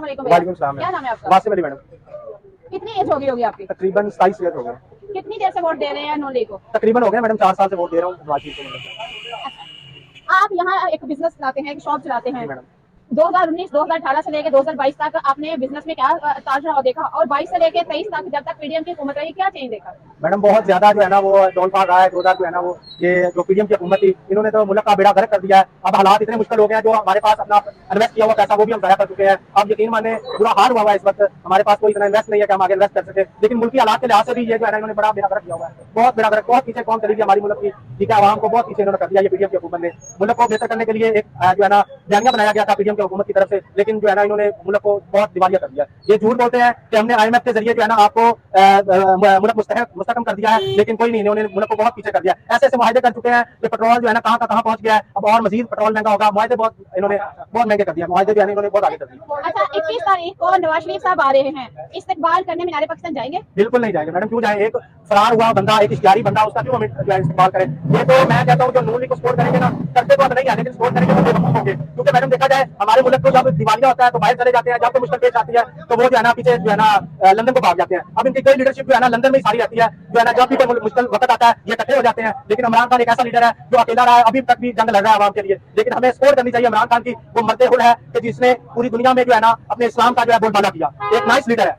वालेकुम। वालेकुम सलाम। क्या नाम है आपका? वासिम अली मैडम। कितनी एज होगी आपकी? तकरीबन 27 ईयर हो गए। कितनी देर से वोट दे रहे हैं नून लीग को? तकरीबन हो गया मैडम, 4 साल से वोट दे रहा हूँ नवाज शरीफ को मैडम। आप यहाँ एक बिजनेस चलाते हैं, एक शॉप चलाते हैं। जी मैडम। 2019 2018 से लेकर 2022 तक आपने बिजनेस में क्या उतार चढ़ाव देखा, और 22 से लेकर 23 तक जब तक पीडीएम की हुकूमत रही क्या चेंज देखा? मैडम बहुत ज्यादा जो है ना वो डॉनफॉल रहा है। 2000 जो है ना वो ये जो पीडीएम की हुकूमत थी, इन्होंने तो मुल्क का बेड़ा गर्क कर दिया है। अब हालात इतने मुश्किल हो गए हैं, जो हमारे पास अपना इन्वेस्ट किया हुआ पैसा वो भी हम जाया कर चुके हैं। अब यकीन माने बुरा हाल हुआ है इस वक्त, हमारे पास कोई इतना इन्वेस्ट नहीं है कि हम आगे इन्वेस्ट कर सके। लेकिन मुल्क की हालात के लिहाज से भी ये जो है ना इन्होंने बड़ा बेड़ा गर्क किया हुआ है, बहुत बेड़ा गर्क, बहुत पीछे कौन चली गई हमारी मुल्क की। ठीक है, आवाम को बहुत पीछे इन्होंने कर दिया ये पीडीएम की हुकूमत ने। मुल्क को बेहतर करने के लिए एक जो है ना बयानिया बनाया गया था पीडीएम की हुकूमत की तरफ से, लेकिन जो है ना इन्होंने मुल्क को बहुत दिवालिया कर दिया। ये झूठ बोलते हैं कि हमने IMF के जरिए जो है ना आपको मुल्क मुस्तहकम कर दिया है, लेकिन कोई नहीं, इन्होंने मुल्क को बहुत पीछे कर दिया। ऐसे ऐसे मुआहदे कर चुके हैं कि पेट्रोल जो है ना कहाँ का कहाँ पहुंच गया है। अब और मजीद पेट्रोल महंगा होगा। मुआहदे बहुत इन्होंने बहुत महंगे कर दिया, मुआहदे जो है इन्होंने बहुत आगे कर दिया। अच्छा, 21 तारीख को नवाज शरीफ साहब आ रहे हैं, इस्तकबाल करने मीनार पाकिस्तान जाएंगे? बिल्कुल नहीं जाएंगे मैडम। क्यों जाए? एक फरार हुआ बंदा, एक इश्तिहारी बंदा, उसका क्यों हम इस्तेमाल करें? ये तो मैं कहता हूँ जो नून लीग को सपोर्ट करेंगे ना, करते तो अब नहीं है, लेकिन सपोर्ट करेंगे तो बेवकूफ होंगे। क्योंकि मैडम देखा जाए हमारे मुल्क को जब दिवालिया होता है तो बाहर चले जाते हैं, जब तो मुश्किल पेश आती है तो वो जो है ना पीछे जो है ना लंदन को भाग जाते हैं। अब इनकी कई लीडरशिप जो है ना लंदन में ही सारी रहती है, जो है ना जब भी कोई मुश्किल वक्त आता है ये इकट्ठे हो जाते हैं। लेकिन इमरान खान एक ऐसा लीडर है जो अकेला रहा है, अभी तक भी जंग लड़ रहा है आवाम के लिए। लेकिन हमें सपोर्ट करनी चाहिए इमरान खान की। वो मर्दे हुल है कि जिसने पूरी दुनिया में जो है ना अपने इस्लाम का जो है बोलबाला किया, एक नाइस लीडर है।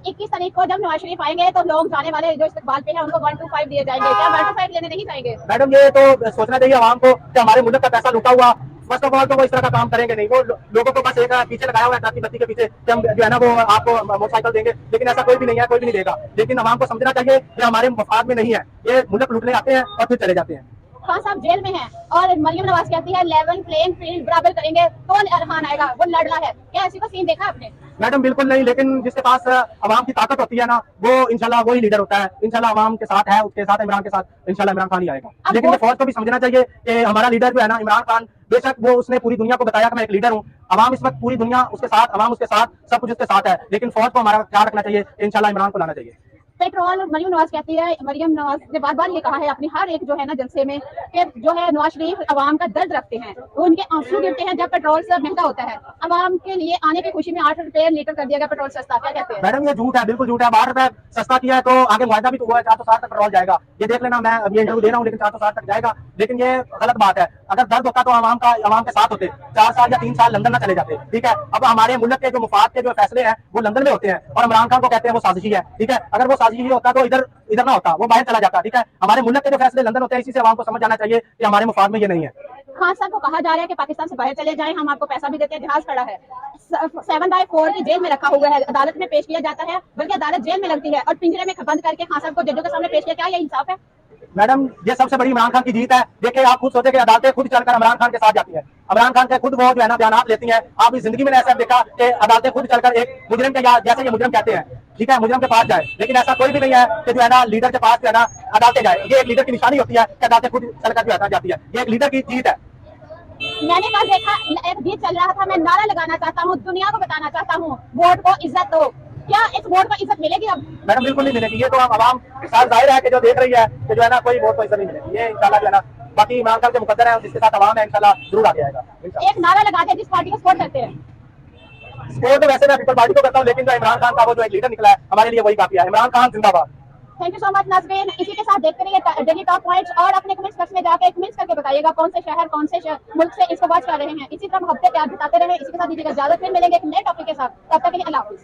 21 तारीख को जब नवाज शरीफ आएंगे तो लोग जाने वाले जो इस्तकबाल पे हैं उनको 125 दिए जाएंगे, क्या 125 लेने नहीं जाएंगे? मैडम ये तो सोचना चाहिए आवाम को कि हमारे मुल्क का पैसा लूटा हुआ, फर्स्ट ऑफ ऑल तो वो इस तरह का काम करेंगे नहीं। वो लोगों को बस एक पीछे लगाया हुआ है ट्रक की बत्ती के पीछे कि हम जो है ना वो आपको मोटरसाइकिल देंगे, लेकिन ऐसा कोई भी नहीं है, कोई भी नहीं देगा। लेकिन आवाम को समझना चाहिए कि हमारे मफाद में नहीं है, ये मुल्क लूटने आते हैं और फिर चले जाते हैं। खान साहब जेल में हैं और मरियम नवाज कहती है लेवल प्लेइंग फील्ड बराबर करेंगे तो इरफान आएगा, वो लड़ रहा है, क्या ऐसी को सीन देखा आपने? मैडम बिल्कुल नहीं, लेकिन जिसके पास आवाम की ताकत होती है ना वो इंशाल्लाह वही लीडर होता है। इंशाल्लाह आवाम के साथ है, उसके साथ इमरान के साथ इंशाल्लाह इमरान खान ही आएगा। लेकिन ये फौज को भी समझना चाहिए कि हमारा लीडर जो है ना इमरान खान, बेशक वो उसने पूरी दुनिया को बताया कि मैं एक लीडर हूँ, आवाम इस वक्त पूरी दुनिया उसके साथ, आवाम उसके साथ, सब कुछ उसके साथ है, लेकिन फौज को हमारा ख्याल रखना चाहिए। इंशाल्लाह इमरान को लाना चाहिए। पेट्रोल मरियम नवाज कहती है, मरियम नवाज ने बार बार ये कहा है अपनी हर एक जो है ना जलसे में कि जो है नवाज शरीफ अवाम का दर्द रखते हैं, वो उनके आंसू गिरते हैं जब पेट्रोल से महंगा होता है। अवाम के लिए आने की खुशी में 8 रुपए लीटर कर दिया गया पेट्रोल सस्ता, क्या कहते हैं? मैडम ये झूठ है, बिल्कुल झूठ है। 12 रुपए सस्ता किया है तो आगे मुआवजा भी तो हुआ है, 460 तक पेट्रोल जाएगा। ये देख लेना, मैं अभी इंटरव्यू दे रहा हूँ लेकिन 460 तक जाएगा। लेकिन ये गलत बात है। अगर दर्द होता तो आवाम के साथ होते, 4 साल या 3 साल लंदन न चले जाते। ठीक है, अब हमारे मुल्क के जो मुफाद के जो फैसले हैं वो लंदन में होते हैं और इमरान खान को कहते हैं वो साजिशी है। ठीक है, अगर वो साजिशी होता तो इधर ना होता, वो बाहर चला जाता। ठीक है, हमारे मुल्क के जो फैसले लंदन होते हैं, इसी से आवाम को समझ जाना चाहिए कि हमारे मुफाद में ये नहीं है। खान साहब को कहा जा रहा है कि पाकिस्तान से बाहर चले जाएं, हम आपको पैसा भी देते हैं, जहाज खड़ा है, 7/4 की जेल में रखा हुआ है, अदालत में पेश किया जाता है, बल्कि अदालत जेल में लगती है और पिंजरे में बंद करके खान साहब को जजों के सामने पेश किया, क्या ये इंसाफ है? मैडम ये सबसे बड़ी इमरान खान की जीत है। देखिए आप खुद सोचे कि अदालतें खुद चलकर इमरान खान के साथ जाती है, इमरान खान के खुद वो जो है ना बयान लेती हैं। आप इस जिंदगी में ऐसा देखा कि अदालतें खुद चलकर एक मुजरिम के, जैसे ये मुजरिम कहते हैं, ठीक है, मुजरिम के पास जाए, लेकिन ऐसा कोई भी नहीं है कि जो है ना लीडर के पास जो है ना अदालतें जाए। ये एक लीडर की निशानी होती है कि अदालतें खुद चलकर जो है जाती है, ये एक लीडर की जीत है। मैंने कल देखा एक गीत चल रहा था, मैं नारा लगाना चाहता हूँ, दुनिया को बताना चाहता हूँ, वोट को इज्जत दो, क्या इस वोट को इज्जत मिलेगी अब? मैडम बिल्कुल नहीं मिलेगी। ये तो आवाम के साथ जाहिर है कि जो देख रही है कि जो है ना कोई वोट को इज्जत नहीं मिलेगी। ये इंशाल्लाह जो है ना बाकी इमरान खान के मुकद्दर है, जिसके साथ आवाम है, इंशाल्लाह जरूर आगे आएगा। एक नारा लगाते हैं जिस पार्टी को सपोर्ट करते हैं। सपोर्ट तो वैसे मैं पीपल पार्टी को करता हूँ, लेकिन जो इमरान खान का वो जो एक लीडर निकला है हमारे लिए वही काफी है। इमरान खान जिंदाबाद। थैंक यू सो मच नाज़रीन, इसी के साथ देखते रहिए डेली टॉप पॉइंट्स और अपने कमेंट्स बॉक्स में जाकर कमेंट्स करके बताइएगा कौन से शहर कौन से मुल्क से इसको वॉच कर रहे हैं। इसी तरह मोहब्बत प्यार बताते रहे। इसी के साथ दीजिएगा इजाजत, फिर मिलेंगे एक नए टॉपिक के साथ, तब तक के लिए अल्लाह हाफिज़।